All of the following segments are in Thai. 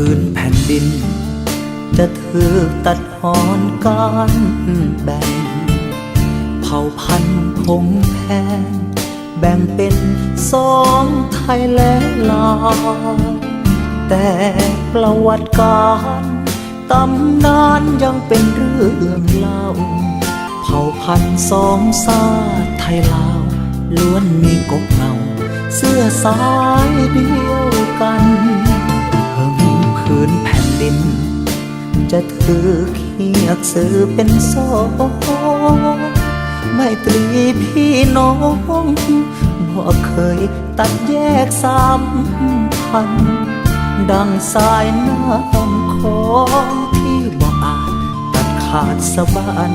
พื้นแผ่นดินจะถือตัดหอนการแบ่งเผ่าพันธุ์พงแพงแบ่งเป็นสองไทยและลาวแต่ประวัติการตำนานยังเป็นเรื่องเล่าเผ่าพันธุ์สองชาติไทยลาวล้วนมีกบเงาเสื้อสายเดียวกันเพิ่งพื้นแผ่นดินจะถือเขียกสื่อเป็นสองไม่ตรีพี่น้องบ่เคยตัดแยกสัมพันธ์ดังสายน้ำของที่บ่อาจตัดขาดสะบั้น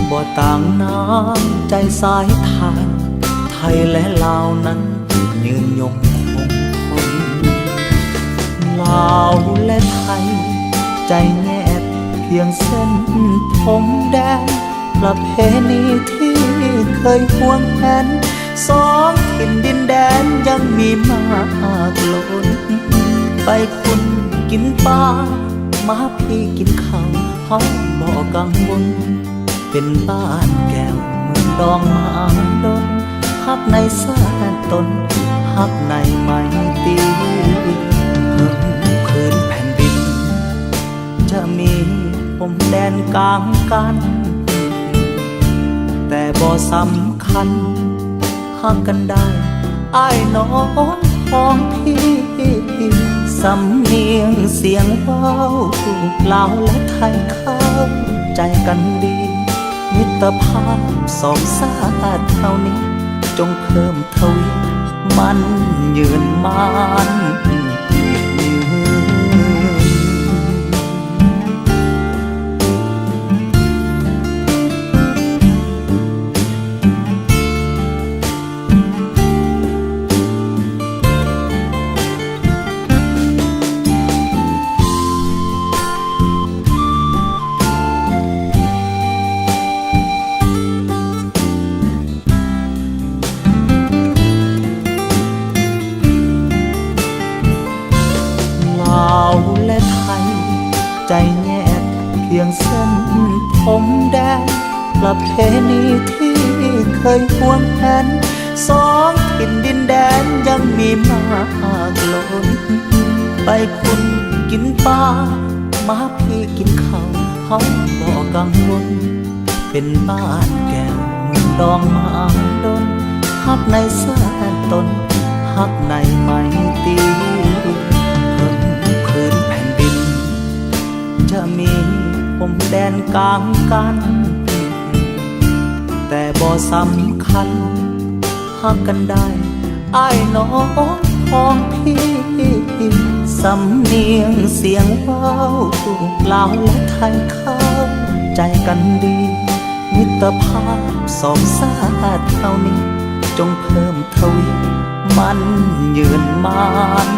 บ่ต่างน้ำใจสายทานไทยและลาวนั้นยืนยงคงทนลาวและไทยใจแนบเพียงเส้นผมแดงประเพณีที่เคยห่วงแหนสองถิ่นดินแดนยังมีมากล้นไปคุณกินปลามาพี่กินข้าวเฮาบ่กังวลเป็นบ้านแก้วเมืองดองมาดนฮักในแสนตนฮักในไม้ตีเพิ่งพื้นแผ่นดินจะมีพรมแดนกลางกันแต่บ่สำคัญฮักกันได้อ้ายน้องของพี่สำเนียงเสียงเว้าลาวและไทยเข้าใจกันดีมิตรภาพสองชาติเท่านี้จงเพิ่มทวีมันยืนมันใจแยกเพียงเส้นผมแดงประเพณีที่เคยห่วงแหนสองถิ่นดินแดนยังมีมากล้นไปคุณกินปลามาพี่กินข้าวเฮาบ่กังวลเป็นบ้านแก้วเมืองดองมาดนฮักในแสนตนฮักในไม้ตีเพิ่งพื้นแผ่นดินจะมีพรมแดนกลางกันแต่บ่สำคัญฮักกันได้อ้ายน้องของพี่สำเนียงเสียงเว้าลาวและไทยเข้าใจกันดีมิตรภาพสองชาติเท่านี้จงเพิ่มทวีมันยืนมัน